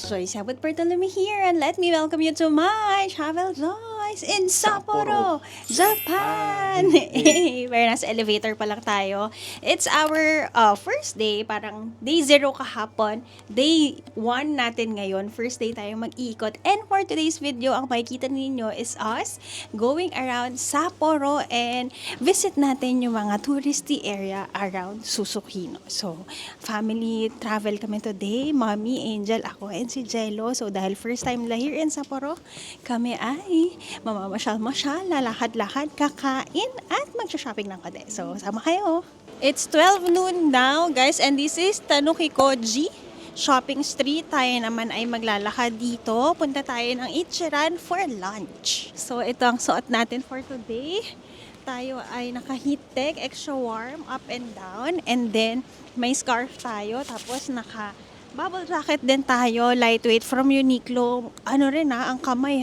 Joyce Sabot Bartolome here, and let me welcome you to my travel joys in Sapporo, Japan! Hey, we're nasa elevator pa lang tayo. It's our first day, parang day 0 kahapon. Day 1 natin ngayon. First day tayo mag-ikot. And for today's video, ang makikita ninyo is us going around Sapporo and visit natin yung mga touristy area around Susukino. So, family travel kami today. Mommy, Angel, ako, and si Jello. So, dahil first time nila here in Sapporo, kami ay mamamasyal-masyal, lalakad-lakad, kakain, at magsha-shopping ng kade. So, sama kayo. It's 12 noon now, guys, and this is Tanukikoji Shopping Street. Tayo naman ay maglalakad dito. Punta tayo ng Ichiran for lunch. So, ito ang suot natin for today. Tayo ay naka-heat tech, extra warm, up and down. And then, may scarf tayo. Tapos, bubble jacket din tayo, lightweight from Uniqlo. Ano rin ang kamay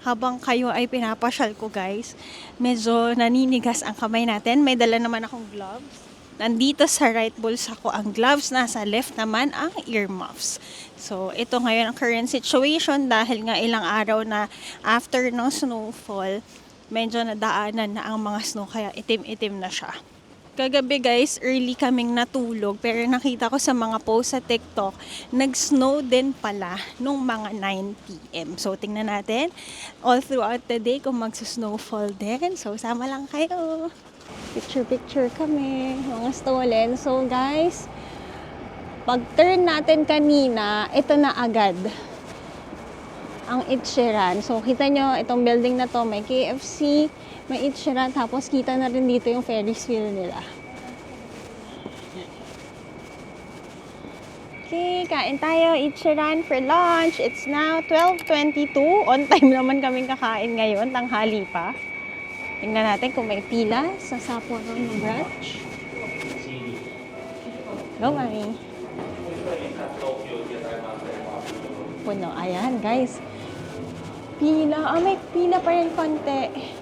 habang kayo ay pinapasyal ko guys. Medyo naninigas ang kamay natin. May dala naman akong gloves. Nandito sa right bulsa ko ang gloves, nasa left naman ang earmuffs. So, ito ngayon ang current situation dahil nga ilang araw na after ng snowfall, medyo nadaanan na ang mga snow kaya itim-itim na siya. Kagabi guys, early kaming natulog pero nakita ko sa mga post sa TikTok, nag-snow din pala nung mga 9 p.m. So tingnan natin all throughout the day kung magsa-snowfall din. So sama lang kayo. Picture kami, mga stolen. So guys, pag-turn natin kanina, ito na agad ang Ichiran. So kita nyo, itong building na to, may KFC, may Ichiran, tapos kita na rin dito yung Ferris wheel nila. Okay, kain tayo, Ichiran for lunch. It's now 12:22. On time naman kaming kakain ngayon, tanghali pa. Tingnan natin kung may pila sa Sapporo ng branch. Go, mami. Puno. Ayan, guys. Pila. May pila pa rin konti.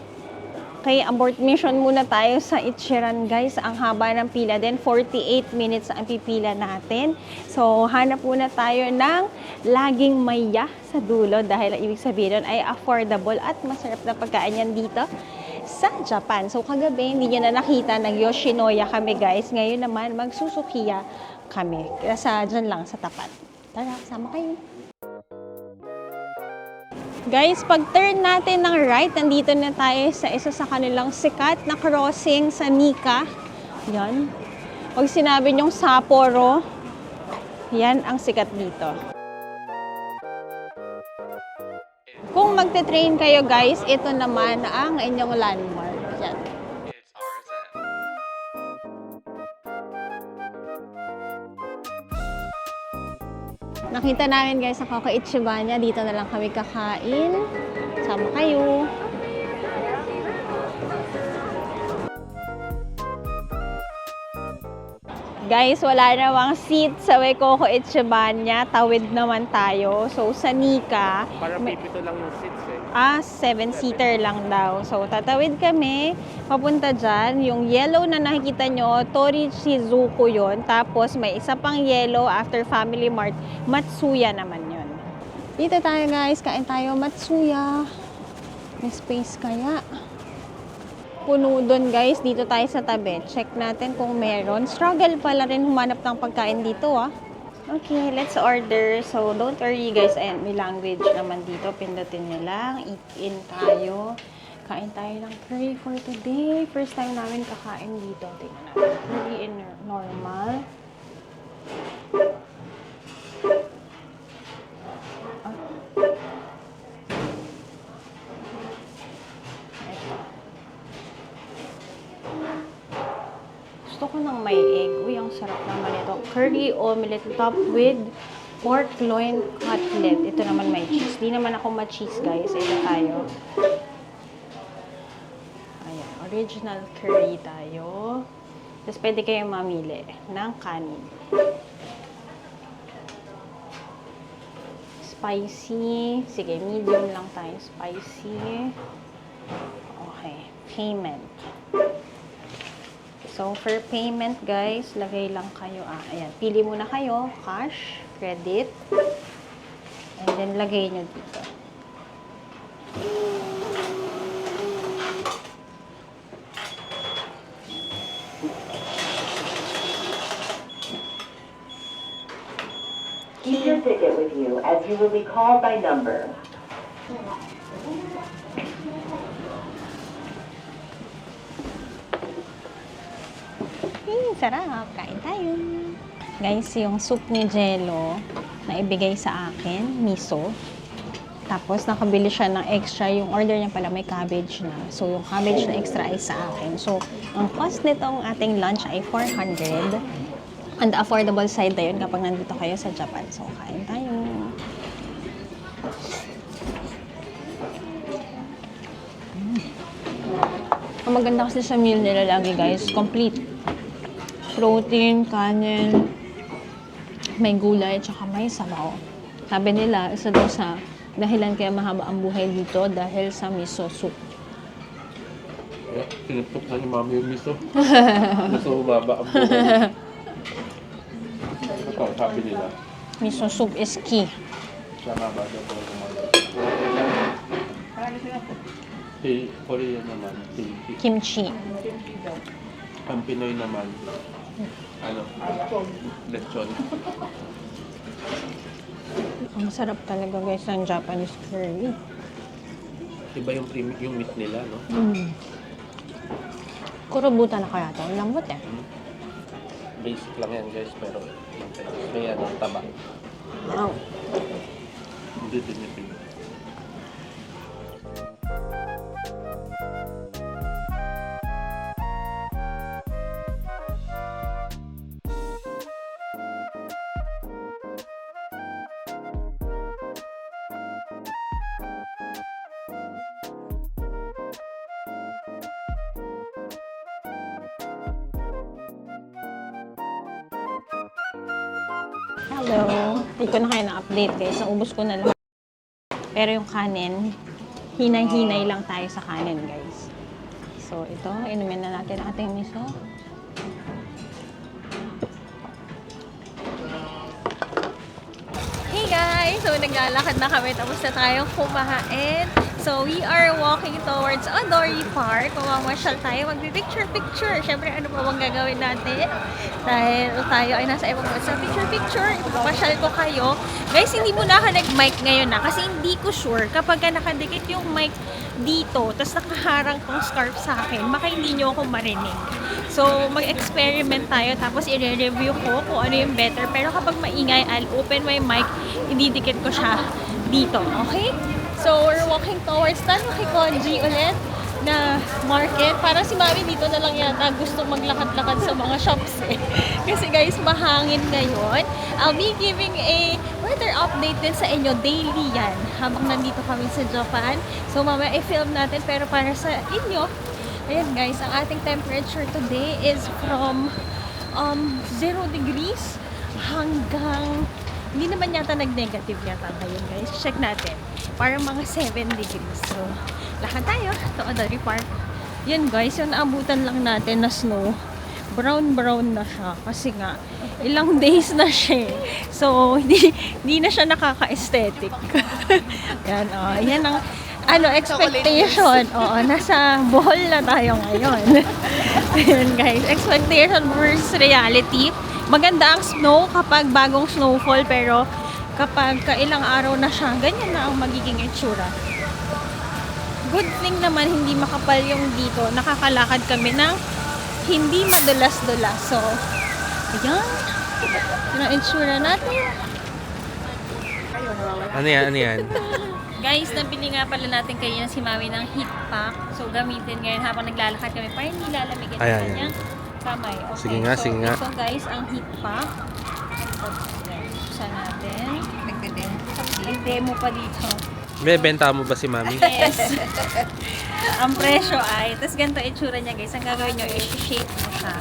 Okay, abort mission muna tayo sa Ichiran, guys. Ang haba ng pila din. 48 minutes ang pipila natin. So, hanap muna tayo ng laging maya sa dulo dahil ibig sabihin nun ay affordable at masarap na pagkain yan dito sa Japan. So, kagabi, hindi nyo na nakita, nag-Yoshinoya kami, guys. Ngayon naman, mag-Suzukiya kami. Dyan lang sa tapat. Tara, sama kayo. Guys, pag turn natin ng right, nandito na tayo sa isa sa kanilang sikat na crossing sa Nika. Yan. Pag sinabi nyong Sapporo, yan ang sikat dito. Kung magte-train kayo guys, ito naman ang inyong landmark. Yan. Nakita namin guys sa Koko Ichibanya. Dito na lang kami kakain. Sama kayo. Guys, wala namang seat sa Koko Ichibanya. Tawid naman tayo. So, sa Nika, para pipito lang yung seats 7-seater lang daw. So, tatawid kami, papunta dyan. Yung yellow na nakikita nyo, Tori Shizuku yon. Tapos, may isa pang yellow after Family Mart. Matsuya naman yon. Dito tayo guys, kain tayo Matsuya. May space kaya. Puno doon guys, dito tayo sa tabi. Check natin kung meron. Struggle pala rin humanap ng pagkain dito Okay, let's order. So, don't worry guys. Ayan, may language naman dito. Pindutin nyo lang. Eat in tayo. Kain tayo ng curry for today. First time namin kakain dito. Tingnan natin. Curry in normal. Gusto ko ng may egg. Uy, ang sarap naman ito. Curry omelette topped with pork loin cutlet. Ito naman may cheese. Di naman ako ma-cheese, guys. Ito tayo. Ayan, original curry tayo. Tapos pwede kayong mamili ng kanin. Spicy. Sige, medium lang tayo. Spicy. Okay. Payment. So, for payment, guys, lagay lang kayo. Ayan. Pili muna kayo. Cash, credit. And then, lagay nyo dito. Keep your ticket with you as you will be called by number. Sarap. Kain tayo. Guys, yung soup ni Jello na ibigay sa akin, miso. Tapos, nakabili siya ng extra. Yung order niya pala may cabbage na. So, yung cabbage na extra ay sa akin. So, ang cost nitong ating lunch ay 400. And affordable side na yun kapag nandito kayo sa Japan. So, kain tayo. Ang maganda kasi sa meal nila lagi, guys, complete. Protein, kanin, may gulay, tsaka may sabaw. Sabi nila, isa daw sa dahilan kaya mahaba ang buhay dito dahil sa miso soup. Pinupok na ni Mami yung miso. Gusto bumaba ang buhay. Ito, sabi nila. Miso soup is key. Siya nga ba daw po kumain. Korean naman, Kimchi. ang Pinoy naman, lechon. Ang sarap talaga, guys, ng Japanese curry. Iba yung yung meat nila, no? Kurobuta na kaya to. Ang lambot eh. Basic lang yan, guys, pero may taba. Wow. Hindi din yung Pinoy. Hello. Hindi ko na kayo na-update, guys. Naubos ko na lahat. Pero yung kanin, hinay-hinay lang tayo sa kanin, guys. So, ito. Inumin na natin ang ating miso. Hey guys! So, naglalakad na kami. Tapos na tayong kumain. So, we are walking towards Odori Park. Mamamasyal tayo. Magpipicture-picture. Siyempre, ano pa bang gagawin natin? Dahil tayo ay nasa ibang sa picture-picture. Ipapasyal ko kayo. Guys, hindi mo na ako nag-mic ngayon na. Kasi hindi ko sure kapag nakadikit yung mic dito, tapos nakaharang tong scarf sa akin, baka hindi nyo ako marinig. So, mag-experiment tayo. Tapos, i-review ko kung ano yung better. Pero kapag maingay, I'll open my mic. Ididikit ko siya dito. Okay? So, we're walking towards Tanmakikonji ulit na market. Parang si Mami dito na lang yata gusto maglakad-lakad sa mga shops eh. Kasi guys, mahangin ngayon. I'll be giving a weather update din sa inyo. Daily yan. Habang nandito kami sa Japan. So, mamaya i-film natin. Pero para sa inyo, ayan guys, ang ating temperature today is from 0 degrees hanggang hindi naman yata nag-negative yata ngayon guys. Check natin. Parang mga 7 degrees. So, lakad tayo to Odori Park. Yan guys, yung naabutan lang natin na snow. Brown-brown na siya. Kasi nga, ilang days na siya. So, hindi na siya nakaka-aesthetic. Yan, yan ang expectation. Oo, nasa Bohol na tayo ngayon. Ayan guys, expectation versus reality. Maganda ang snow kapag bagong snowfall, pero kapag kailang araw na siya, ganyan na ang magiging itsura. Good thing naman, hindi makapal yung dito. Nakakalakad kami ng hindi madulas-dulas. So, ayan. Yan ang itsura natin. Ano yan? Ano yan? Guys, nabili nga pala natin kayo si Mami ng heat pack. So, gamitin ngayon habang naglalakad kami para hindi lalamigin ang kanyang kamay. Okay. Sige nga, sige nga. So, guys, ang heat pack. Buksan natin. Nag-demo pa dito. May benta mo ba si Mami? Yes. Ang presyo ay, tapos ganito itsura niya guys. Ang gagawin nyo, i-shake mo siya.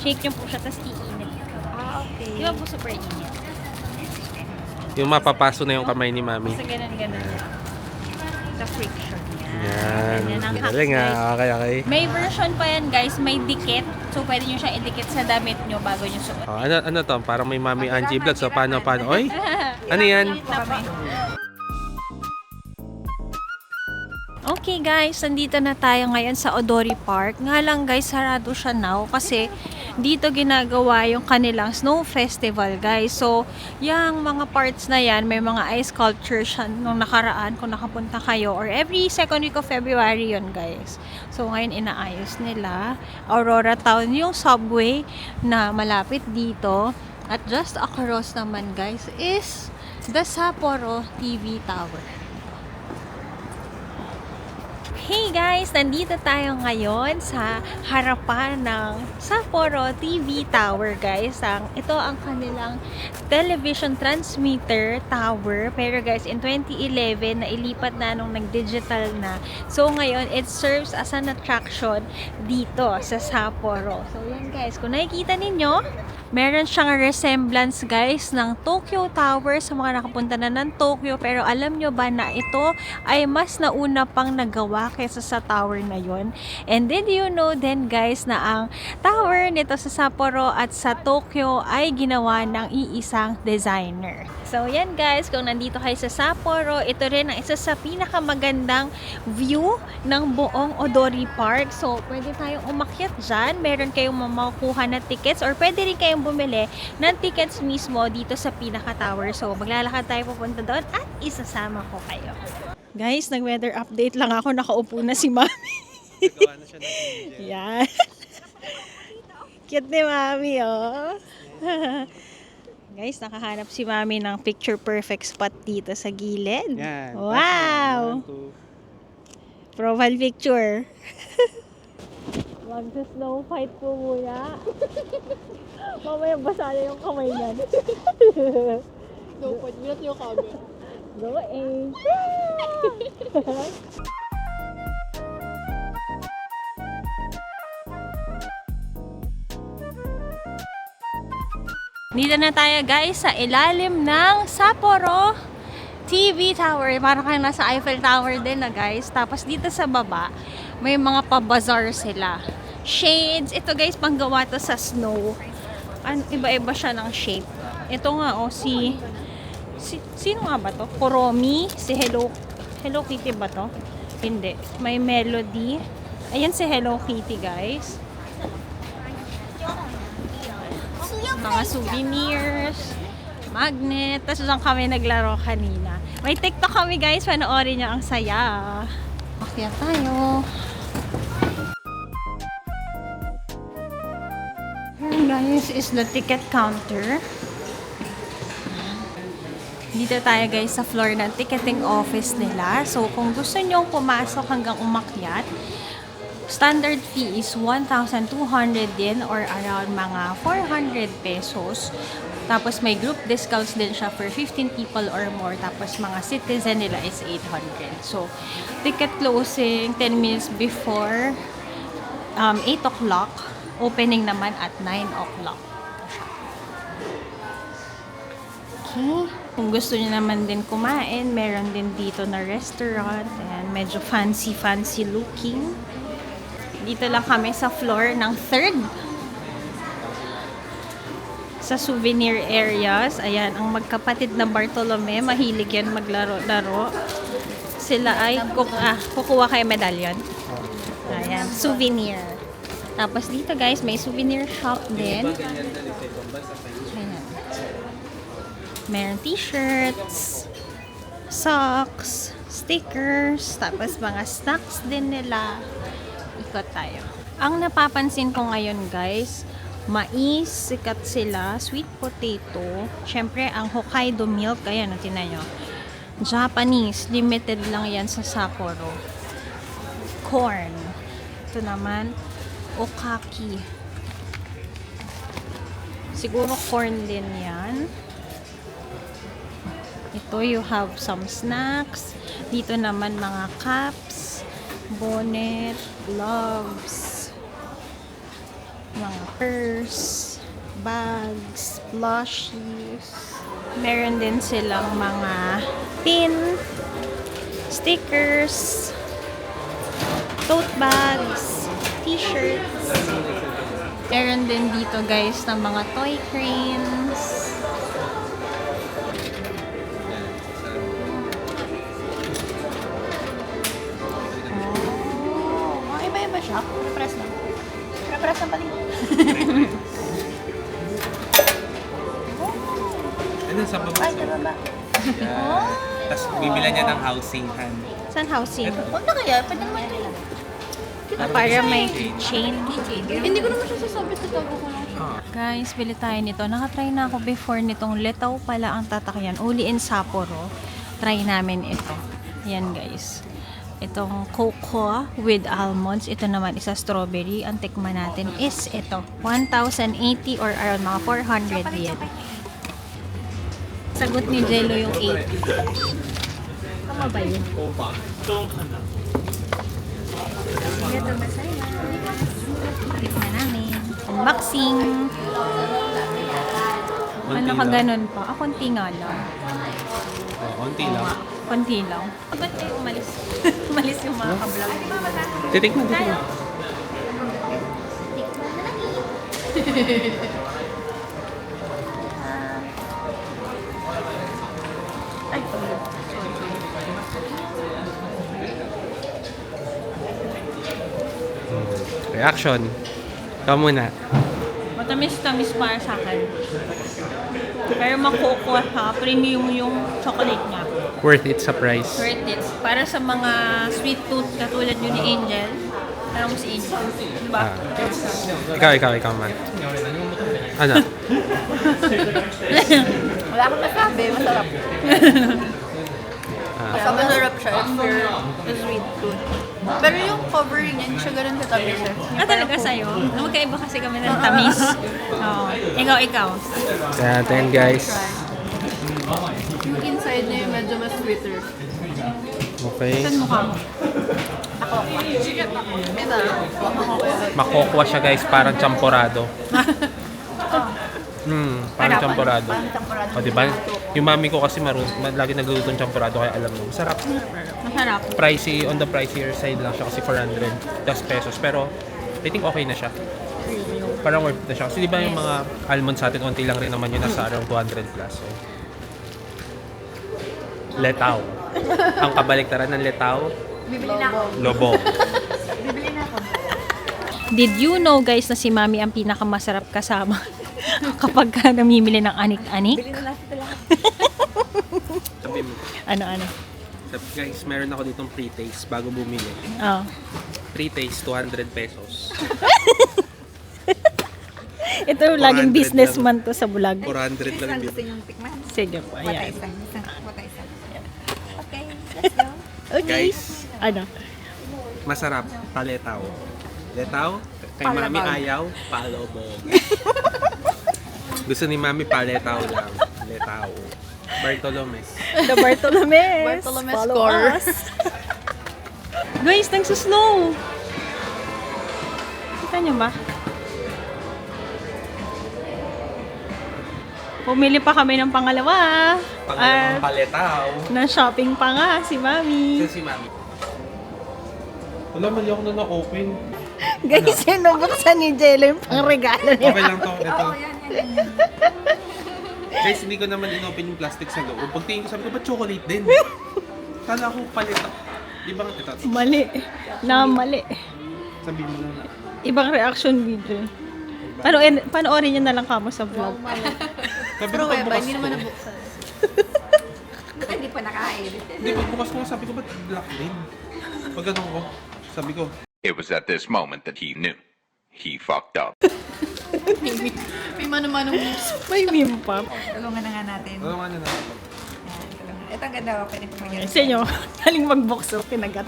Shake nyo po siya, tapos iinit. Okay. Di ba po super init? Yung mapapaso na yung kamay ni Mami. Basta ganun-ganun. Sa friction. Yan. Ganyan ang hacks, Galing guys. ah. Okay, okay. May version pa yan guys, may dikit. So pwede nyo siyang idikit sa damit nyo bago nyo suot. Oh, ano to? Parang may Mami Angie vlog. So, paano? Oy? Ano yan? Iinit na pa. Okay guys, nandito na tayo ngayon sa Odori Park. Nga lang guys, sarado siya now kasi dito ginagawa yung kanilang snow festival guys. So, yung mga parts na yan, may mga ice sculpture siya nung nakaraan kung nakapunta kayo or every second week of February yon guys. So, ngayon inaayos nila. Aurora Town yung subway na malapit dito. At just across naman guys is the Sapporo TV Tower. Hey guys! Nandito tayo ngayon sa harapan ng Sapporo TV Tower guys. Ito ang kanilang television transmitter tower. Pero guys, in 2011, nailipat na nung nag-digital na. So ngayon, it serves as an attraction dito sa Sapporo. So yan guys, kung nakikita ninyo, meron siyang resemblance guys ng Tokyo Tower sa mga nakapunta na ng Tokyo. Pero alam nyo ba na ito ay mas nauna pang nagawa kaysa sa tower na yon? And did you know then guys na ang tower nito sa Sapporo at sa Tokyo ay ginawa ng iisang designer. So yan guys, kung nandito kayo sa Sapporo, ito rin ang isa sa pinakamagandang view ng buong Odori Park. So pwede tayong umakyat dyan, meron kayong makukuha na tickets or pwede rin kayong bumili ng tickets mismo dito sa pinaka-tower. So maglalakad tayo papunta doon at isasama ko kayo. Guys, nag-weather update lang ako. Nakaupo na si Mami. Nagawa na siya ng angel. Yan. Cute ni Mami, oh. Guys, nakahanap si Mami ng picture perfect spot dito sa gilid. Yan. Wow! Profile picture. Mag-snow fight po muna. Mamaya basa na yung kamay niyan. Snow fight, minat yung camera. Go eh. Dito na tayo guys sa ilalim ng Sapporo TV Tower. Parang kayo nasa Eiffel Tower din na guys. Tapos dito sa baba, may mga pa-bazaar sila. Shades. Ito guys, panggawa to sa snow. Iba-iba siya ng shape. Ito nga sino nga ba to? Kuromi? Si Hello Kitty ba to? Hindi. May Melody. Ayan si Hello Kitty guys. Mga souvenirs, magnet. Tapos doon kami naglaro kanina. May TikTok kami guys. Panoorin nyo, ang saya. Akyat tayo. Here guys is the ticket counter. Dito tayo guys sa floor ng ticketing office nila. So kung gusto nyo pumasok hanggang umakyat, standard fee is 1,200 din or around mga 400 pesos. Tapos may group discounts din siya for 15 people or more. Tapos mga citizen nila is 800. So ticket closing 10 minutes before 8 o'clock. Opening naman at 9 o'clock. Okay. Kung gusto niyo naman din kumain, meron din dito na restaurant. Ayan, medyo fancy looking. Dito lang kami sa floor ng 3rd. Sa souvenir areas. Ayan, ang magkapatid na Bartolome, mahilig yan maglaro-laro. Sila ay kukuha kayo medallion. Ayan, souvenir. Tapos dito guys, may souvenir shop din. Ayan. Meron t-shirts, socks, stickers, tapos mga snacks din nila. Ikot tayo. Ang napapansin ko ngayon guys, mais, sikat sila, sweet potato, syempre ang Hokkaido milk, ayan, tinan nyo. Japanese, limited lang yan sa Sapporo. Corn. Ito naman, okaki. Siguro corn din yan. Ito, you have some snacks. Dito naman mga caps, bonnet, gloves, mga purse, bags, plushies. Meron din silang mga pin, stickers, tote bags, t-shirts. Meron din dito guys ng mga toy cranes. Ako, press lang. Press lang pala. Ano sa baba? Ay, sa baba. Yan. Tapos bibila niya ng housing hand. Saan housing? Huwag na kaya, pwede naman yun. Para may chain. Hindi ko naman siya sasabi sa tago ko lang. Guys, bili tayo nito. Nakatry na ako before nitong Litaw pala ang tatakyan. Uli in Sapporo. Try namin ito. Yan guys. Itong cocoa with almonds. Ito naman isa strawberry. Ang tikman natin is ito. 1,080 or around mga 400 yen. Sagot ni Jello yung 80. Tama ba yun? Ito masaya. Tikman namin. Unboxing. Ano ka ganun pa? Ah, konti nga lang. Konti lang. Konti lang. Ba't kayo umalis? Umalis yung mga ka-vlog. Titikman. Ay, Reaction. Ikaw muna. matamis-tamis para sa akin. Pero makukuha siya. Premium yung chocolate niya. Worth it sa price. Worth it. Para sa mga sweet tooth katulad yun ni Angel. Parang mo si Angel. Diba? Ikaw man. Ano? Wala akong masabi, masarap. Masarap siya if you're a sweet tooth. Pero yung covering niya, hindi siya ganun katamis eh. Ah, talaga sa'yo? Magkaiba kasi kami ng tamis. Oo. Ikaw. Kaya then guys. Yung inside niya yung medyo mas sweeter. Okay. Saan mukha mo? Ito. Makukuha siya guys, parang champorado. Parang champorado. O diba? Yung mami ko kasi lagi nagluluto ng champorado kaya alam mo. Masarap. Masarap. Pricey, on the pricier side lang siya kasi 400 pesos. Pero I think okay na siya. Parang worth it na siya. Kasi di ba yung mga almonds sa atin, konti lang rin naman yun, nasa around 200 plus. So. Letaw. Ang kabaliktaran ng letaw, Bibili na ako. lobo. Bibili na ako. Did you know guys na si Mami ang pinakamasarap kasama kapag ka namimili ng anik-anik? Bili na natin lahat. Sabi mo. Ano? Sabi, guys, meron ako ditong pre-taste bago bumili. Oh. Pre-taste, 200 pesos. Ito yung laging 400 businessman to sa bulag. 400 lang Gusto din. niyong tikman? Sige po, ayan. Isa. Okay, let's go. Okay. Guys, Ano? masarap. Paletaw. Letaw, kay mami ayaw, palobog. Gusto ni mami paletaw lang. Letaw. Bartolomes. The Bartolomes. Bartolomes Follow score. us. Guys, nagsuslow. Kita nyo ba? Pumili pa kami ng pangalawa. Pangalawang paletaw. Na-shopping pa nga si Mami. Ito si mami. Wala, mali ako na na-open. Guys, yun nabuksan ni Jello yung pangregalo niya. Okay lang to. Ito. Guys, hindi ko naman in-open yung plastic sa loob. Pagtingin ko, sabi ko, ba't chocolate din? Kala ko paleta. Di ba ito? Mali. Mali. Sabi mo na. Ibang reaction video. Panoorin nyo na lang kamo sa vlog. Sabi Pero ko, weba, pagbukas hindi ko. naman nabuksan. Hindi pa naka-edit. Hindi, pagbukas ko, sabi ko, ba't black din? Pag ganun ko, sabi ko, It was at this moment that he knew. He fucked up. May mano-manong moves. May meme pa. Tulungan na nga natin. ano nga na na. Ito ang ganda ako. Pwede ko mag-edit. Sa inyo, haling mag-boxer, kinagat.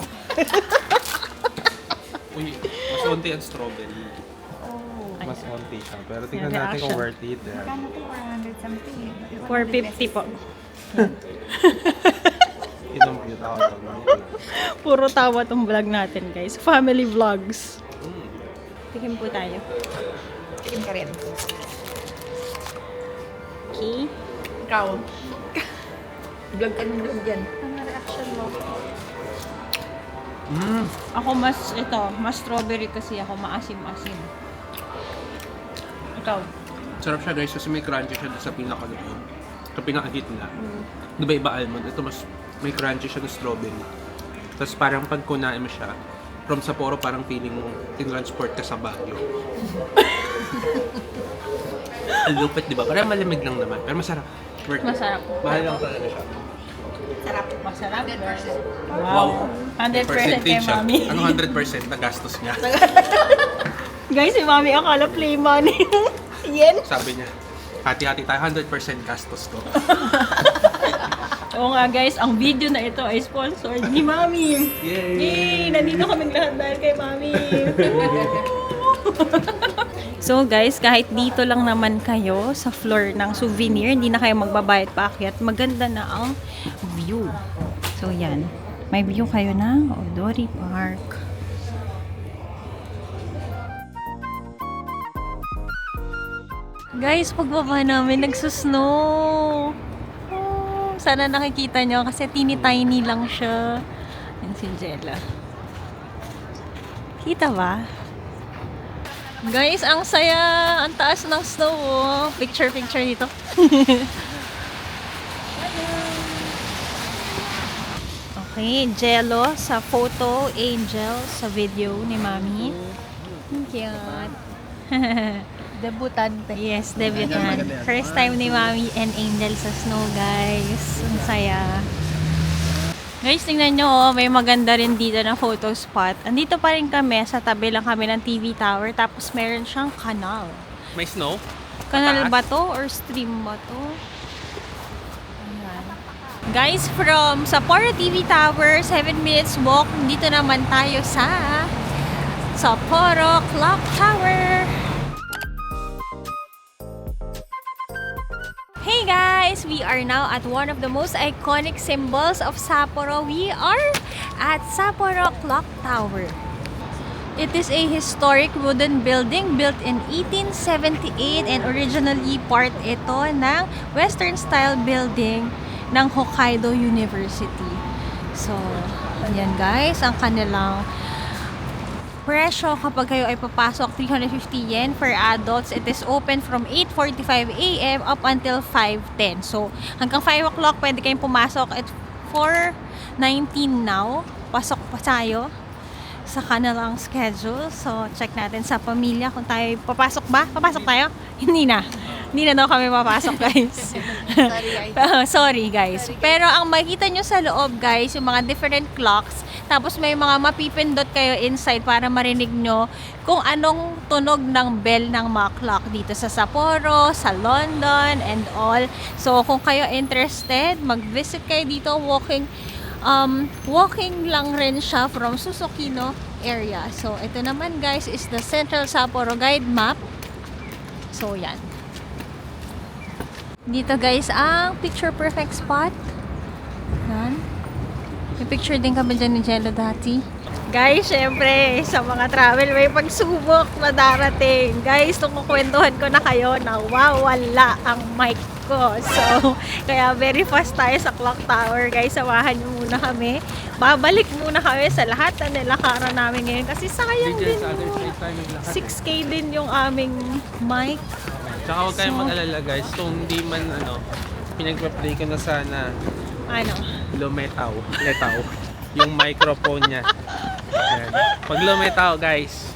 Uy, mas onti ang strawberry. Mas onti siya. Pero tingnan Yung natin kung reaction. worth it. Yeah. Kano to? 400 something. 450 po. Kinompute ako. Puro tawa tong vlog natin, guys. Family vlogs. Tikim po tayo. Tikim ka rin. Okay. Ikaw. Vlog ka ng vlog dyan. Ano reaction mo? Ako mas strawberry kasi ako, maasim-asim. Ikaw. Sarap siya guys kasi may crunchy siya doon sa pinaka-loob. Sa pinaka-hit na. Diba iba almond? Ito mas may crunchy siya na strawberry. Tapos parang pag kunain mo siya, from Sapporo, parang feeling mo tinransport ka sa Baguio. Ang lupit, di ba? Parang malamig lang naman, pero masarap. Worth it. Masarap. Mahal lang talaga siya. Masarap. 100%. Wow. 100% kay Percentage siya. Mami. Ano 100% na gastos niya? Guys, si Mami akala play money. Yen. Sabi niya, hati-hati tayo, 100% gastos ko. Oo nga guys, ang video na ito ay sponsored ni Mami. Yay! Nandito kaming lahat dahil kay Mami. So guys, kahit dito lang naman kayo sa floor ng souvenir, hindi na kayo magbabayad paakyat, maganda na ang view. So yan, may view kayo ng Odori Park. Guys, pagbaba namin, nagsusnow. Oh, sana nakikita nyo kasi teeny-tiny lang siya. Yan si Jella. Kita ba? Guys, ang saya! Ang taas ng snow, oh. Picture dito. Okay, Jello sa photo, Angel sa video ni Mami. Cute. Debutante. Yes, debutant. First time ni Mami and Angel sa snow, guys. Ang saya. Guys, tingnan nyo, oh, may maganda rin dito na photo spot. Andito pa rin kami, sa tabi lang kami ng TV tower, tapos meron siyang kanal. May snow? Kanal Mataas? ba to or stream ba to? Ayan. Guys, from Sapporo TV Tower, 7 minutes walk, dito naman tayo sa Sapporo Clock Tower. Hey guys! We are now at one of the most iconic symbols of Sapporo. We are at Sapporo Clock Tower. It is a historic wooden building built in 1878 and originally part ito ng Western style building ng Hokkaido University. So, ayan guys, ang kanilang presyo kapag kayo ay papasok, 350 yen for adults. It is open from 8:45 a.m. up until 5:10. So, hanggang 5 o'clock pwede kayong pumasok. At 4:19 now, pasok pa tayo sa kanilang schedule. So, check natin sa pamilya kung tayo papasok ba? Papasok tayo? Hindi na. Hindi na daw kami papasok, guys. Sorry, guys. Pero ang makikita nyo sa loob, guys, yung mga different clocks, tapos may mga mapipindot kayo inside para marinig nyo kung anong tunog ng bell ng mga clock dito sa Sapporo, sa London, and all. So, kung kayo interested, mag-visit kayo dito, walking lang rin siya from Susukino area. So, ito naman guys is the Central Sapporo Guide Map. So, yan. Dito guys, ang picture perfect spot. Yan. May picture din kami dyan ni Jello dati. Guys, syempre, sa mga travel, may pagsubok na darating. Guys, kung kukwentuhan ko na kayo, nawawala ang mic ko. So, kaya very fast tayo sa clock tower. Guys, samahan nyo muna kami. Babalik muna kami sa lahat na nilakaran namin ngayon. Kasi sayang din. 6K din yung aming mic. Tsaka huwag kayong mag-alala guys, kung hindi man pinag-play ko na sana Ano? lumetaw, yung microphone niya. Ayan. Pag lumetaw guys,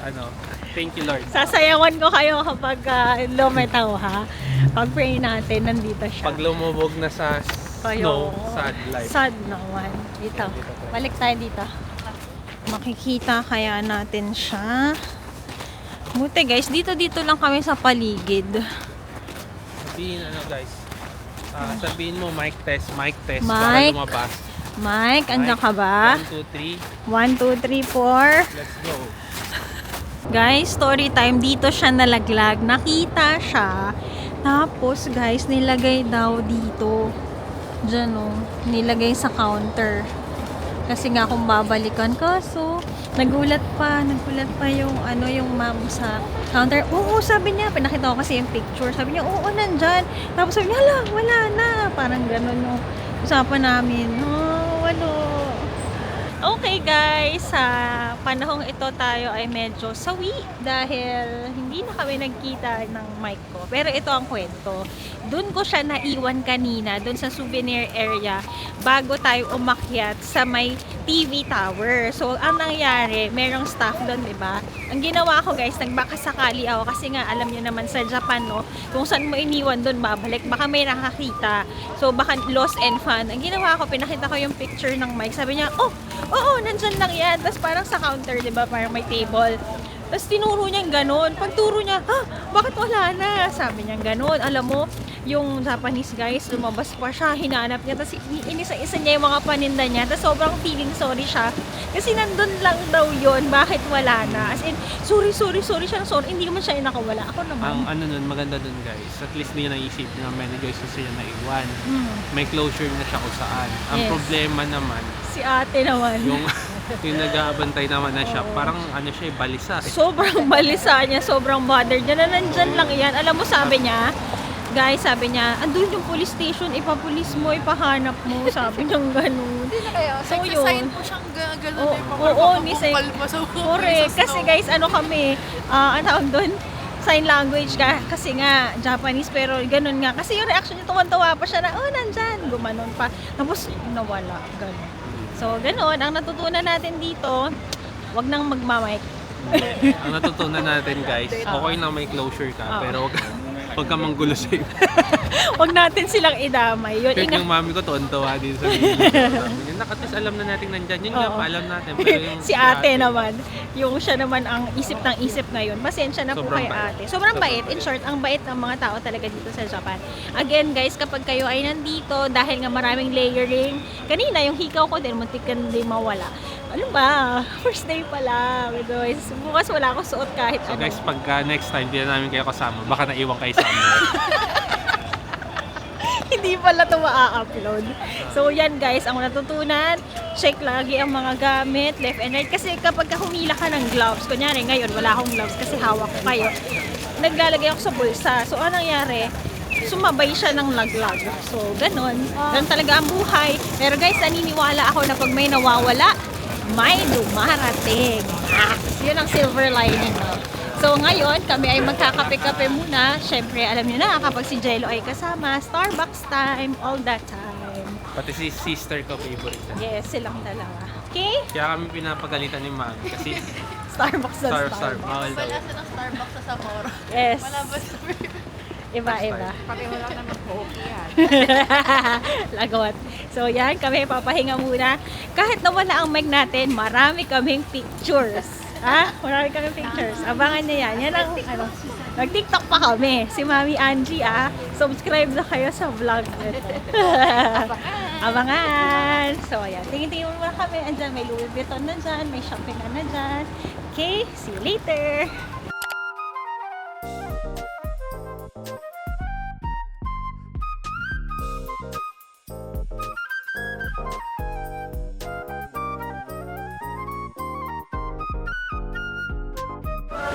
thank you Lord. Sasayawan ko kayo kapag lumetaw ha. Pag-pray natin, nandito siya. Pag lumubog na sa snow, sad life. Sad naman. Dito. Balik tayo dito. Makikita kaya natin siya. Buti guys, dito lang kami sa paligid. Sabihin guys, sabihin mo mic test Mic. para lumabas. Mike, andyan ka ba? 1, 2, 3, 1, 2, 3, 4. let's go. Guys, story time. Dito siya nalaglag. Nakita siya. Tapos, guys, nilagay daw dito. Diyan, oh. Nilagay sa counter. Kasi nga kung babalikan. Kaso, nagulat pa yung yung ma'am sa counter. Oo, sabi niya. Pinakita ko kasi yung picture. Sabi niya, oo, nandyan. Tapos sabi niya, hala, wala na. Parang ganun yung usapan namin. Oh, walo. Okay guys, panahong ito tayo ay medyo sawi dahil hindi na kami nagkita ng mic ko. Pero ito ang kwento. Doon ko siya naiwan kanina, doon sa souvenir area, bago tayo umakyat sa may TV tower. So, ang nangyari, merong staff doon, di ba? Ang ginawa ko guys, nagbakasakali ako kasi nga, alam niyo naman sa Japan, no? Kung saan mo iniwan doon, babalik. Baka may nakakita. So, baka lost and found. Ang ginawa ko, pinakita ko yung picture ng mic. Sabi niya, oh, oo, nandyan lang yan. Tapos parang sa counter, di ba? Parang may table. Tapos tinuro niyang ganun. Pagturo niya, bakit wala na? Sabi niya ganun. Alam mo, yung Japanese guys, lumabas pa siya, hinanap niya. Tapos inisa-isa niya yung mga paninda niya. Tapos sobrang feeling sorry siya. Kasi nandun lang daw yun. Bakit wala na? As in, sorry siya. Sorry. Hindi naman siya yung nakawala. Ako naman. Ang ano nun, maganda dun guys, at least hindi niya naisip na many guys kasi siya naiwan. May closure na siya kung saan. Ang Yes. problema naman, Si ate naman. yung nag-aabantay naman na siya, parang ano siya, balisa. Sobrang balisa niya, sobrang bothered niya na nandyan lang yan. Alam mo, sabi niya, guys, sabi niya, andun yung police station, ipapulis mo, ipahanap mo. Sabi niya gano'n. Hindi na kaya. So, So, yun. sign po siyang gano'n Oo, eh. oo, ni Sai- Pa sa Correct. Kasi guys, ano kami, ano tawag doon? Sign language ka. Kasi nga, Japanese, pero ganun nga. Kasi yung reaction niya, tuwan-tuwa pa siya na, oh, nandyan. Gumanon pa. Tapos, nawala. Ganun. So, ganun. Ang natutunan natin dito, wag nang magmamike. Ang natutunan natin guys, okay na may closure ka, pero huwag ka manggulo sa iba. Wag natin silang idamay. Yun, Kahit ingat. yung mami ko tuwan-tuwa din sa video. Sabi niya, at least alam na natin nandyan. Yun nga, Oo. alam natin. Pero yung Si ate naman, yung siya naman ang isip ng isip ngayon. Pasensya na po Sobrang kay bait. ate. Sobrang bait. In short, ang bait ng mga tao talaga dito sa Japan. Again guys, kapag kayo ay nandito, dahil nga maraming layering, kanina yung hikaw ko din, muntik ka din mawala. Ano ba? First day pa lang. Guys, bukas wala akong suot kahit So ano. guys, pagka next time, di na namin kayo kasama, baka naiwan kayo sa amin. Hindi pala ito ma-upload. So, yan guys, ang natutunan, check lagi ang mga gamit, left and right. Kasi kapag humila ka ng gloves, kunyari ngayon, wala akong gloves kasi hawak ko kayo, naglalagay ako sa bulsa. So, anong nangyari? Sumabay siya ng laglag. So, ganun. Ganun talaga ang buhay. Pero guys, naniniwala ako na pag may nawawala, may dumarating. Yun ang silver lining. So ngayon, kami ay magkakape-kape muna. Siyempre, alam niyo na, kapag si Jello ay kasama, Starbucks time, all that time. Pati si sister ko, favorite na. Yes, silang dalawa. Okay? Kaya kami pinapagalitan ni mami kasi Starbucks na star, Starbucks. bawal daw. Wala siya ng Starbucks sa Sapporo. Yes. Wala ba sa Iba-iba. Pareho lang naman po yan. Lagot. So yan, kami papahinga muna. Kahit nawala ang mic natin, marami kaming pictures. Marami kaming pictures. Abangan niyo yan. Yan ang ano. Nag-TikTok pa kami. Si Mami Angie, subscribe na kayo sa vlog nito. Abangan! So, ayan. Tingin-tingin mo muna kami. Andyan, may Louis Vuitton na dyan. May shopping na dyan. Okay, see you later!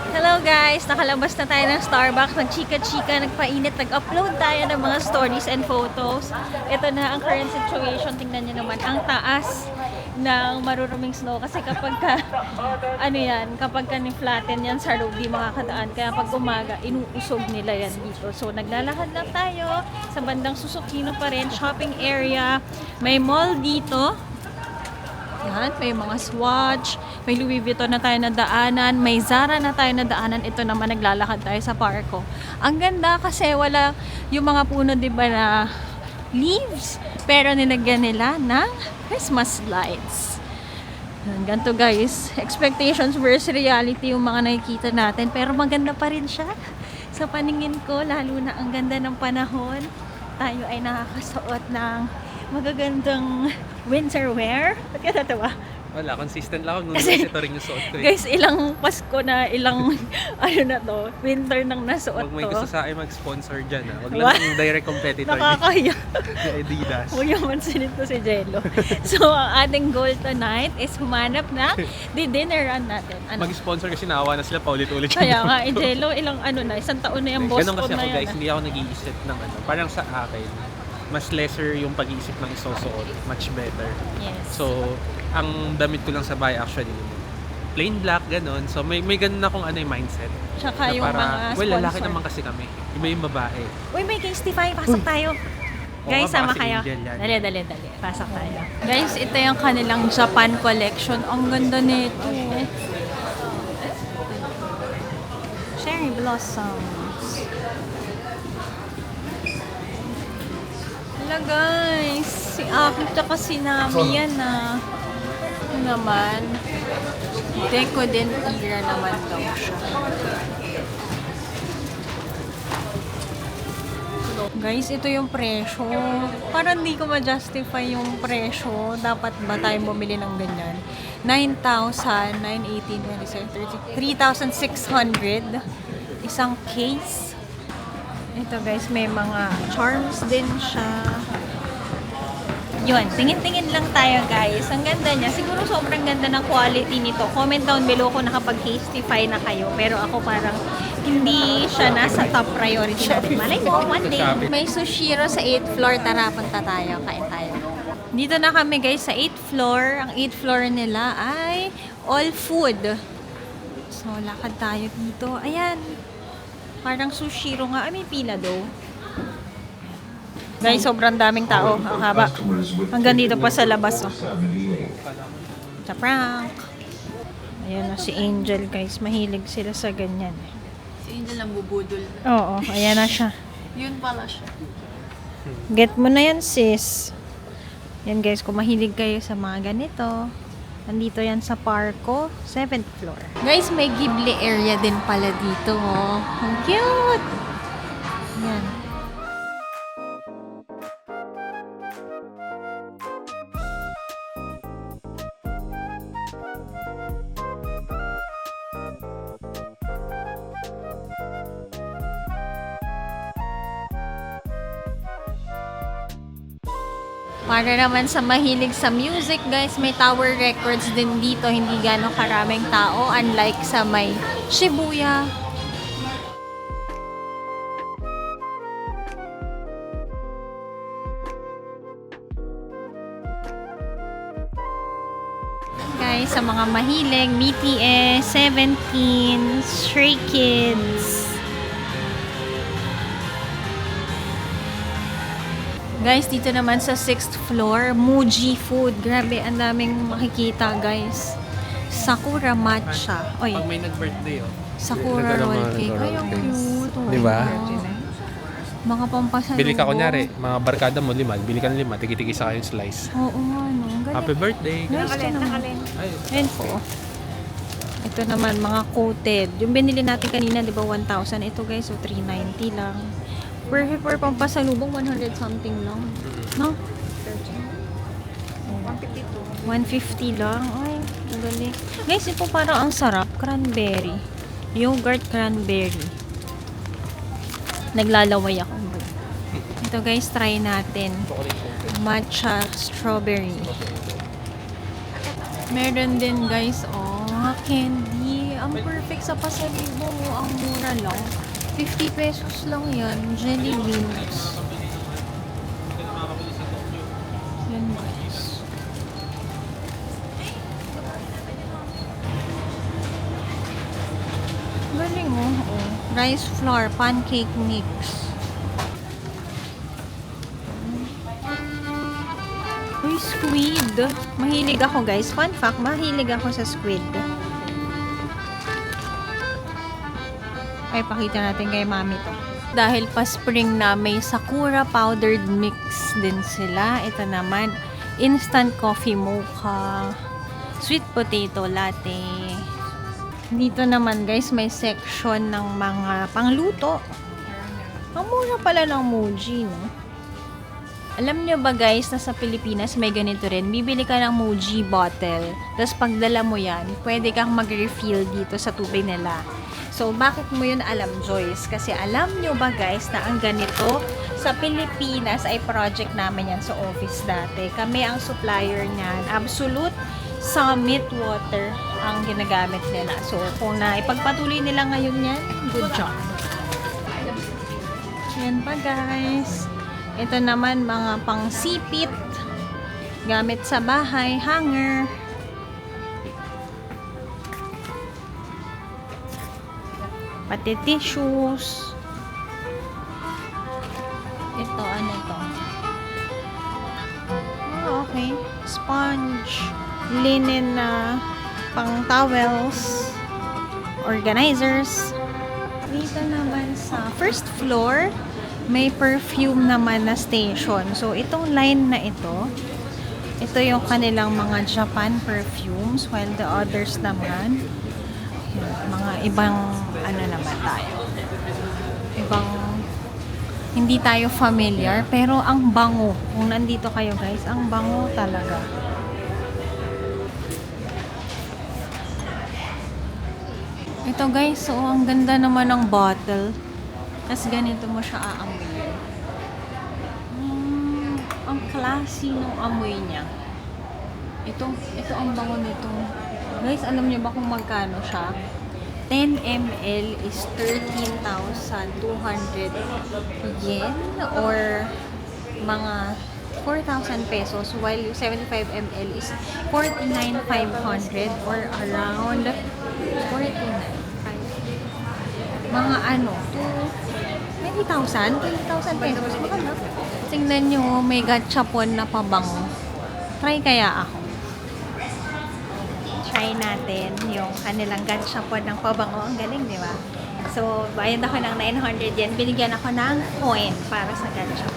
Hello guys! Nakalabas na tayo ng Starbucks, nagchika-chika, nagpainit, nag-upload tayo ng mga stories and photos. Ito na ang current situation. Tingnan nyo naman, ang taas ng maruruming snow. Kasi kapag ka, kapag ka ni-flatten yan sa road, di makakadaan. Kaya pag umaga, inuusog nila yan dito. So naglalakad lang tayo sa bandang Susukino pa rin, shopping area. May mall dito. Yan, may mga Swatch, may Louis Vuitton na tayo na daanan, may Zara na tayo na daanan. Ito naman, naglalakad tayo sa parko. Ang ganda kasi wala yung mga puno, di ba, na leaves, pero nilagyan nila ng Christmas lights. Ganito guys, expectations versus reality yung mga nakikita natin, pero maganda pa rin siya sa paningin ko, lalo na ang ganda ng panahon. Tayo ay nakakasuot ng magagandang winter wear. Ba't ka natawa? Wala, consistent lang ako. Nung Kasi- ito rin yung suot ko. Guys, ilang Pasko na, ilang winter nang nasuot Huwag may to. gusto sa akin mag-sponsor dyan. Huwag What? lang yung direct competitor ni Nakakahiya. Adidas. Huwag yung mansinit to si Jello. So, ang ating goal tonight is humanap na di-dinneran natin. Ano? Mag-sponsor kasi naawa na sila paulit-ulit. Kaya nga, Jello, isang taon na yung boss Ganun ko kasi na ako yan. guys, hindi ako nag-iisip ng ano. Parang sa akin, mas lesser yung pag-iisip ng isusuot. Much better. Yes. So, ang damit ko lang sa bahay actually, plain black, ganun. So, may ganun akong mindset. Tsaka Na yung mga well, lalaki sponsor. naman kasi kami. Iba yung babae. Uy, may Casetify. Pasok tayo. Oo Guys, nga, sama baka si kayo. Angel yan. Dali. Pasok tayo. Guys, ito yung kanilang Japan collection. Ang ganda nito. Cherry blossoms. Hala guys, si Aki tsaka si Nami yan ah. Ito naman, decadent era naman daw siya. Guys, ito yung presyo. Parang hindi ko ma-justify yung presyo. Dapat ba tayo bumili ng ganyan? 9,000, 918, 3,600. Isang case. Ito guys, may mga charms din siya. Yun, tingin-tingin lang tayo guys. Ang ganda niya. Siguro sobrang ganda ng quality nito. Comment down below kung nakapag-Casetify na kayo. Pero ako parang hindi siya nasa top priority natin. Malay mo, one day. May Sushiro sa 8th floor. Tara, punta tayo. Kain tayo. Dito na kami guys sa 8th floor. Ang 8th floor nila ay all food. So, lakad tayo dito. Ayan. Parang Sushiro nga. Ay, may pila daw. Guys, sobrang daming tao. Ang haba. Hanggang dito pa sa labas. Oh. Sa prank. Ayan na si Angel guys. Mahilig sila sa ganyan. Si Angel ang bubudol. Oo, ayan na siya. Yun pala siya. Get mo na yan sis. Yan guys, kung mahilig kayo sa mga ganito. Nandito yan sa Parco, 7th floor. Guys, may Ghibli area din pala dito. Oh. Ang cute! Yan. Para naman sa mahilig sa music, guys, may Tower Records din dito. Hindi gano'ng karaming tao. Unlike sa may Shibuya. Guys, sa mga mahilig, BTS, 17, Stray Kids. Guys, dito naman sa 6th floor, Muji Food. Grabe, ang daming makikita, guys. Sakura Matcha. Oy, Pag may nag-birthday, Sakura Roll Cake. Ay, ang cute. Oh, Di ba? Mga pampasalubong. Bili ka kunyari, mga barkada mo, 5. Bili ka ng 5, tigi-tigi sa kayong slice. Oo, ano. Galing. Happy birthday! Nice to naman. Ay, Ayan po. Ito naman, mga coated. Yung binili natin kanina, di ba, 1,000. Ito guys, so 390 lang. Perfect for pampasalubong, 100 something lang. No? 150 lang. Ay, ang galing. Guys, ito parang ang sarap. Cranberry. Yogurt cranberry. Naglalaway ako. Ito guys, try natin. Matcha strawberry. Meron din guys, oh, mga candy. Ang perfect sa pasalubong mo. Ang mura lang. 50 pesos lang yan. Jelly beans. Yan guys. Galing oh. Oh. Rice flour, pancake mix. Uy, squid. Mahilig ako guys. Fun fact, mahilig ako sa squid. Ay, pakita natin kay mami to. Dahil pa spring na, may Sakura powdered mix din sila. Ito naman, instant coffee mocha, sweet potato latte. Dito naman guys, may section ng mga pangluto. Ang mura pala ng Muji, no? Alam nyo ba guys, na sa Pilipinas may ganito rin. Bibili ka ng Muji bottle. Tapos pagdala mo yan, pwede kang mag-refill dito sa tubig nila. So, bakit mo yun alam, Joyce? Kasi alam nyo ba guys na ang ganito sa Pilipinas ay project namin yan sa office dati. Kami ang supplier niyan. Absolute Summit Water ang ginagamit nila. So, kung naipagpatuloy nila ngayon yan, good job. Yan pa guys. Ito naman mga pangsipit. Gamit sa bahay, hanger. Pati tissues. Ito, ano to? Oh, okay. Sponge. Linen na pang towels. Organizers. Dito naman sa first floor, may perfume naman na station. So, itong line na ito yung kanilang mga Japan perfumes, while the others naman, mga ibang ano naman tayo. Ibang hindi tayo familiar, pero ang bango. Kung nandito kayo guys, ang bango talaga. Ito guys, so ang ganda naman ng bottle. Tapos ganito mo siya aamoy. Ang classy ng amoy niya. Ito ang bango nito. Guys, alam niyo ba kung magkano siya? 10 ml is 13,200 yen or mga 4,000 pesos, while 75 ml is 49,500 or around 49. Mga ano, 20,000 pesos. Maganda. Tingnan nyo, may gachapon na pabango. Try kaya ako. Try natin yung kanilang gachapon ng pabango. Ang galing, di ba? So, bayad ako ng 900 yen. Binigyan ako ng coin para sa gachapon.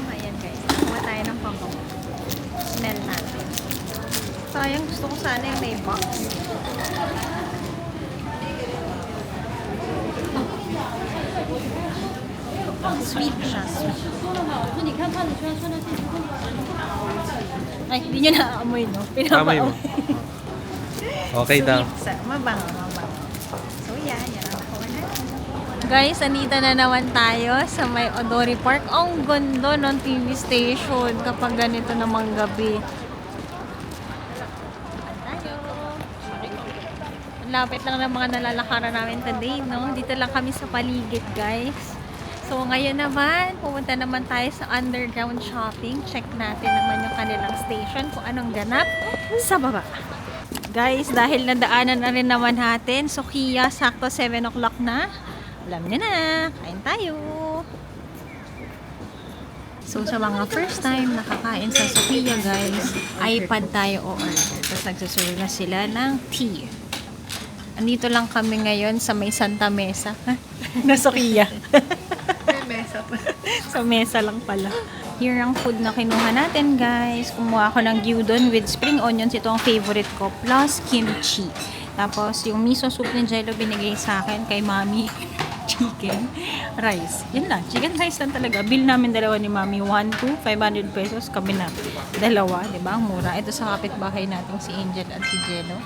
Ayan guys, nakuha tayo ng pabango. Smell natin. Sayang, gusto ko sana yung may box. Sweet siya. Ay, hindi nyo naaamoy, no? Amoy mo. Okay daw. Sweet. Mabango. So, yan ang nakuha na. Guys, andito na naman tayo sa may Odori Park. Ang ganda ng TV station kapag ganito namang gabi. Ang lapit lang ng mga nalalakaran namin today, no? Dito lang kami sa paligid, guys. So, ngayon naman, pumunta naman tayo sa underground shopping. Check natin naman yung kanilang station kung anong ganap sa baba. Guys, dahil nadaanan na rin naman natin, so Kia, sakto 7 o'clock na. Alam niyo na, kain tayo. So, sa mga first time nakakain sa Sophia, guys, iPad tayo o order. Tapos nagsuserve na sila ng tea. Andito lang kami ngayon sa may Santa Mesa. Na Sophia. Mesa pa. Sa mesa lang pala. Here ang food na kinuha natin, guys. Kumuha ako ng gyudon with spring onions. Ito ang favorite ko. Plus kimchi. Tapos, yung miso soup ni Jello binigay sa akin kay Mami. Chicken rice. Yun lang. Chicken rice lang talaga. Bill namin dalawa ni Mami. 500 pesos. Kami na dalawa. Diba? Ang mura. Ito sa kapitbahay natin si Angel at si Jello.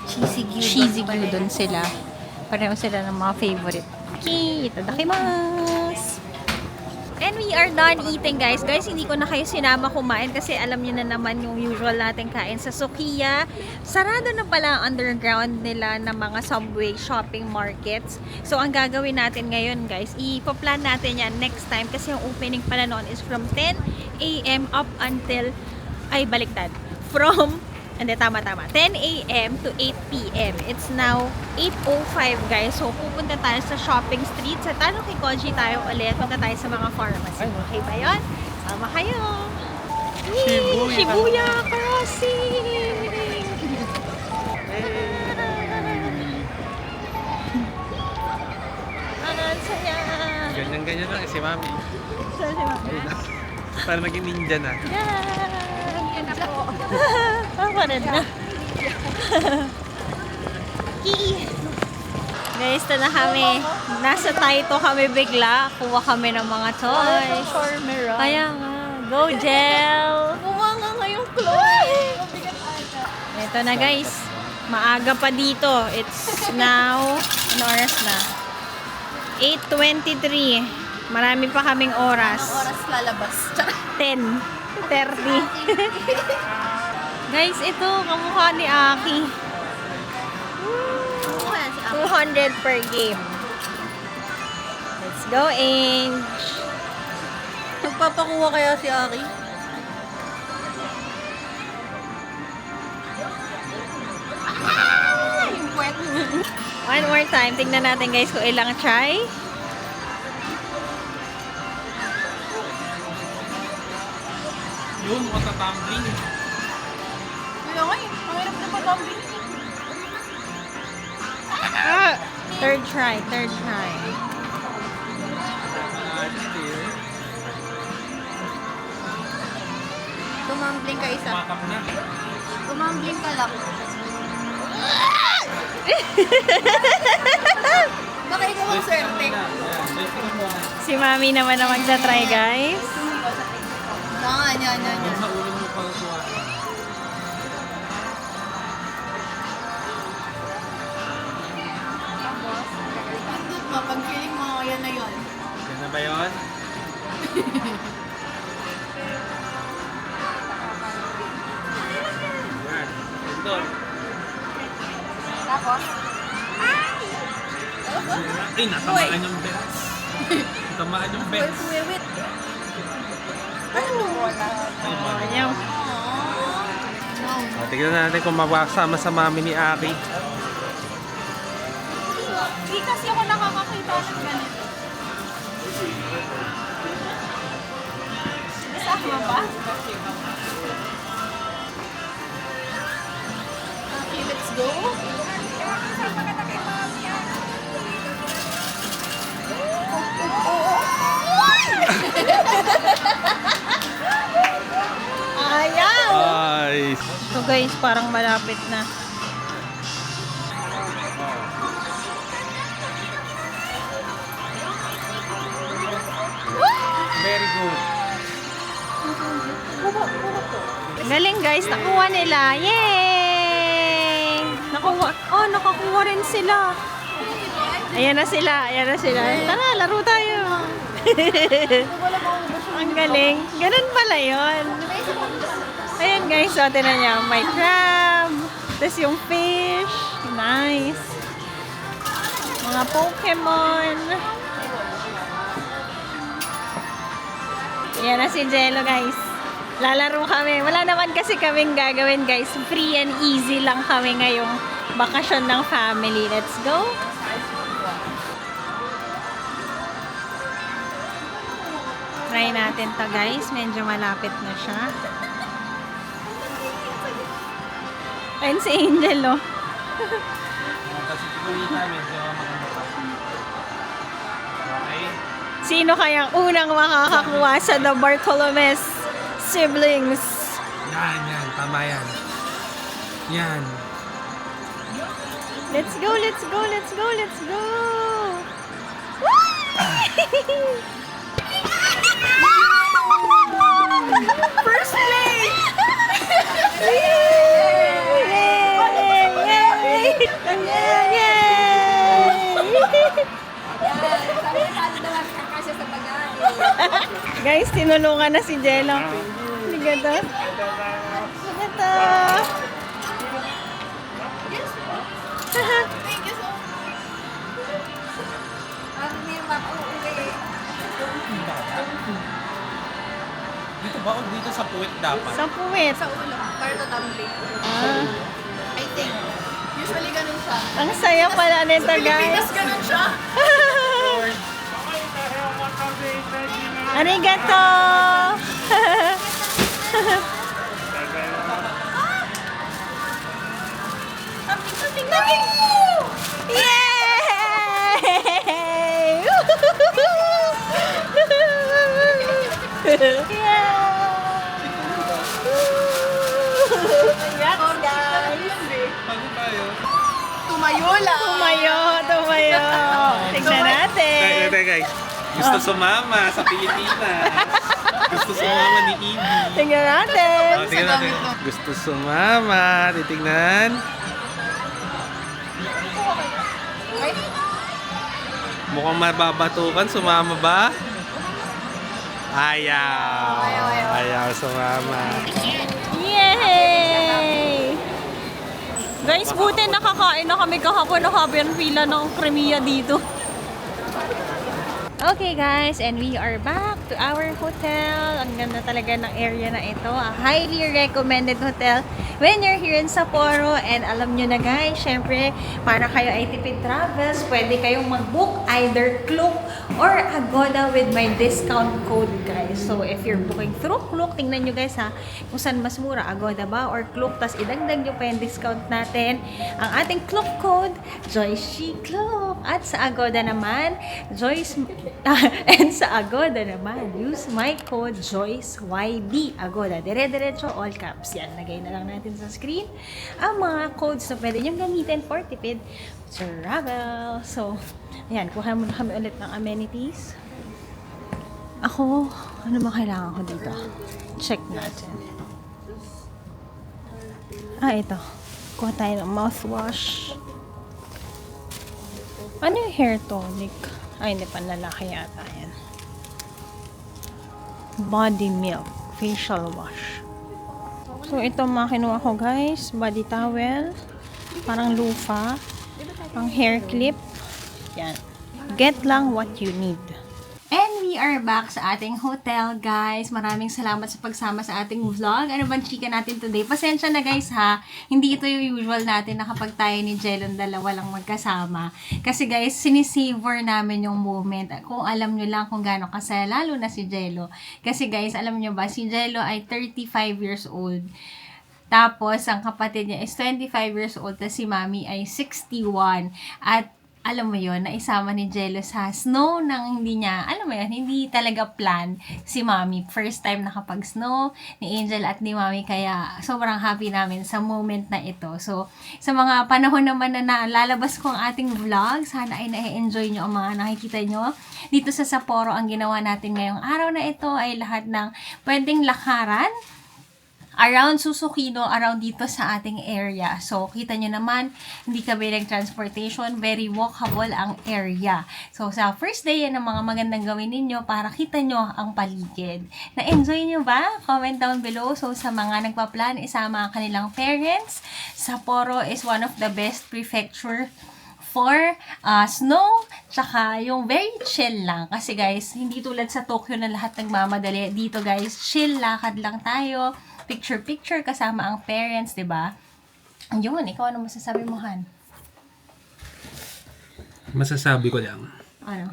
Cheesy gyudon sila. Pareho sila ng mga favorite. Okay. Itadakimasu! And we are done eating, guys. Guys, hindi ko na kayo sinama kumain kasi alam niyo na naman yung usual natin kain sa Sukiya. Sarado na pala ang underground nila ng mga subway shopping markets. So, ang gagawin natin ngayon, guys, i-plan natin yan next time kasi yung opening pala noon is from 10 a.m. up until, ay, baliktad. From 10 a.m. to 8 p.m. It's now 8:05, guys. So, pupunta tayo sa shopping street. Sa Tano Kikoji tayo ulit. Punta tayo sa mga pharmacy. Okay ba yun? Sama kayo! Shibuya Crossing! Ang saya! Ganyan-ganyan lang si Mami. Saan si Mami? Para naging ninja na. Yan! Yan ako. Ako rin na. Guys, ito na kami. Nasa Taito kami bigla. Kuha kami ng mga toys. Kaya nga. Go, Gel! Kuha nga ngayong Chloe. Ito na, guys. Maaga pa dito. It's now, ano oras na? 8:23. Marami pa kaming oras. Oras lalabas. 10:30. Guys, ito, kamukha ni Aki. 200 per game. Let's go, Ange. Magpapakuha kaya si Aki? One more time. Tingnan natin guys kung ilang try. Yun, tumbling. Kaya nga eh. Ang hirap na patumbling. Ah, third try. Tumambling ka isa. Tumakap na. Tumambling ka lang. Baka ikaw ang swerte. Si Mami naman na magsa-try guys. Yan. Sa ulo mo pang tuwa. Pag feeling mo, yan na yun. Yan na ba yun? Yan. Doon. Tapos? Ay, natamaan yung bets. Natamaan yung bets. Wait. Ano? Ayaw. Tignan natin kung mapasama sa mami ni Aki. Hindi kasi ako nakakakita ng ganito. Kasama ba? Okay, let's go. Ayaw! Ay! So guys, parang malapit na. Very good. Galing guys, nakuha nila. Yay! Nakakuha rin sila. Ayan na sila. Tara, laro tayo. Ang galing. Ganun pala yun. Ayan guys, so tinan niya. May crab. Tapos yung fish. Nice. Mga Pokemon. Ayan na si Jello guys. Lalaro kami. Wala naman kasi kaming gagawin guys. Free and easy lang kami ngayong bakasyon ng family. Let's go. Try natin to guys. Medyo malapit na siya. Ayun si Angel oh. Kasi tuloy namin, medyo maganda pa. Okay? Sino kayang unang makakakuha sa The Bartolomes siblings? Yan. Tama yan. Yan. Let's go. First place! Guys, tinulungan na si Jello. Liga to. Thank you so much. Ang nirma ko uwi. Dito ba o dito sa puwet dapat? Sa puwet. Sa ulo. Para to tumbling. Ah, I think. Usually ganun siya. ang saya pala nito, Pilipinas guys. ganun siya. Arigato! Tumbling! Yay! Congrats, guys! Bago tayo. Tumayo lang. Tumayo. Tignan natin. Guys. Gusto sumama sa Pilipinas. Gusto sumama ni Ibi. Tignan natin. Tingnan natin. Gusto sumama. Titignan. Mukhang mababatukan. Sumama ba? Ayaw sumama. Yay! Guys, buti nakakain na kami kahapon. Nakabi ang pila ng kremiya dito. Okay guys, and we are back to our hotel. Ang ganda talaga ng area na ito. A highly recommended hotel when you're here in Sapporo. And alam nyo na guys, syempre, para kayo ay tipid travels, pwede kayong mag-book either Klook or Agoda with my discount code guys. So if you're booking through Klook, tingnan nyo guys ha, kung saan mas mura, Agoda ba or Klook, tas idagdag nyo pa yung discount natin. Ang ating Klook code, Joyce Klook. At sa Agoda naman, Joyce... and sa Agoda naman, use my code JOYCEYB Agoda. Dire-diretso, all caps. Yan, lagay na lang natin sa screen ang mga codes na pwede nyo gamitin for tipid travel. So, ayan, kuha muna kami ulit ng amenities. Ako, ano ba kailangan ko dito? Check natin. Ito. Kuha tayo ng mouthwash. Ano yung hair tonic? Ay, hindi pa, lalaki yata yan. Body milk, facial wash. So, ito mga kinuha ko guys. Body towel, parang lufa, pang hair clip. Yan. Get lang what you need. And we are back sa ating hotel, guys. Maraming salamat sa pagsama sa ating vlog. Ano bang chika natin today? Pasensya na guys ha. Hindi ito yung usual natin na kapag tayo ni Jelon dalawa lang magkasama. Kasi guys, sinisavor namin yung moment. Kung alam nyo lang kung gaano kasaya, lalo na si Jello. Kasi guys, alam nyo ba, si Jello ay 35 years old. Tapos, ang kapatid niya is 25 years old. Tapos si Mami ay 61. At alam mo yon, naisama ni Jello sa snow nang hindi niya, alam mo yon, hindi talaga plan si Mami. First time nakapag-snow ni Angel at ni Mami, kaya sobrang happy namin sa moment na ito. So, sa mga panahon naman na nalalabas ko ang ating vlog, sana ay na-enjoy nyo ang mga nakikita nyo. Dito sa Sapporo, ang ginawa natin ngayong araw na ito ay lahat ng pwedeng lakaran around Susukino, around dito sa ating area. So, kita nyo naman, hindi kami transportation, very walkable ang area. So, sa first day, yan ang mga magandang gawin ninyo para kita nyo ang paligid. Na-enjoy nyo ba? Comment down below. So, sa mga nagpa-plan, isama ang kanilang parents. Sapporo is one of the best prefecture for snow, tsaka yung very chill lang. Kasi guys, hindi tulad sa Tokyo na lahat nagmamadali. Dito guys, chill, lakad lang tayo. Picture-picture kasama ang parents, diba? Yun, ikaw ano masasabi mo, Han? Masasabi ko lang, Ano?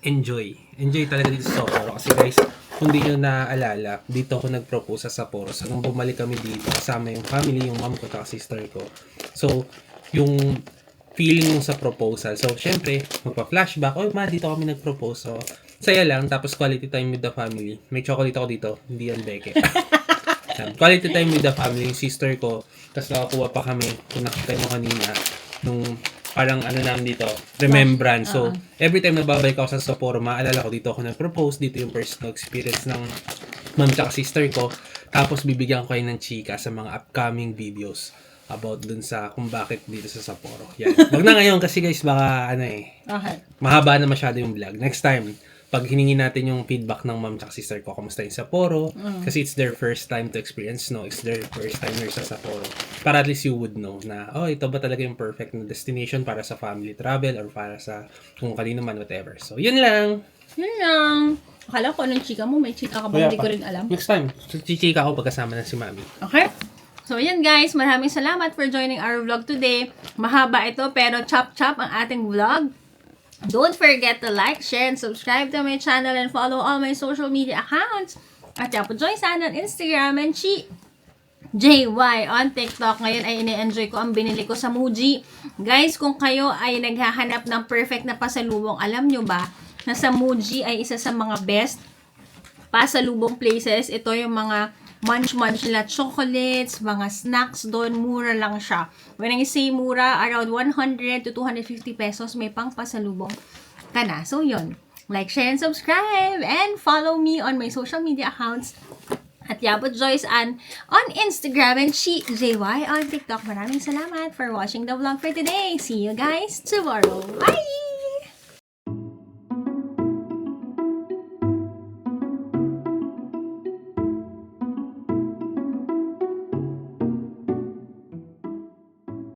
enjoy. Enjoy talaga dito sa Sapporo. Kasi guys, kung di nyo naaalala, dito ako nag-propose sa Sapporo. So, nung bumalik kami dito, kasama yung family, yung mom ko, at sister ko. So, yung feeling mo sa proposal. So, syempre, magpa-flashback. Oh, ma, dito kami nag-propose. So, saya lang. Tapos, quality time with the family. May chocolate ako dito. Hindi yan beke. Quality time with the family, yung sister ko. Tapos nakakuha pa kami, kung nakita nyo kanina, nung parang ano namin dito, remembrance. So, every time nababalik ako sa Sapporo, maalala ko dito ako nag-propose, dito yung personal experience ng mom at sister ko. Tapos bibigyan ko kayo ng chika sa mga upcoming videos about dun sa kung bakit dito sa Sapporo. Yan. Wag na ngayon kasi guys, baka ano Okay. mahaba na masyado yung vlog. Next time, pag hiningi natin yung feedback ng mom at sister ko, kamusta yung Sapporo? Kasi it's their first time to experience snow. It's their first time here sa Sapporo. Para at least you would know na, oh, ito ba talaga yung perfect na destination para sa family travel or para sa kung kanino man, whatever. So, yun lang. Yun lang. Akala ko anong chika mo. May chika ka ba? Hindi ko rin alam. Next time, chichika ako pagkasama na si mami. Okay? So, yan guys. Maraming salamat for joining our vlog today. Mahaba ito, pero chop-chop ang ating vlog. Don't forget to like, share, and subscribe to my channel and follow all my social media accounts. At Yapo Joyce-san on Instagram and JY on TikTok. Ngayon ay ini-enjoy ko ang binili ko sa Muji. Guys, kung kayo ay naghahanap ng perfect na pasalubong, alam nyo ba na sa Muji ay isa sa mga best pasalubong places. Ito yung mga munch-munch nila chocolates, mga snacks doon, mura lang siya. When I say mura, around 100 to 250 pesos, may pang pasalubong ka na. So, yun. Like, share, and subscribe, and follow me on my social media accounts at Yapot Joyce on Instagram and JY on TikTok. Maraming salamat for watching the vlog for today. See you guys tomorrow. Bye!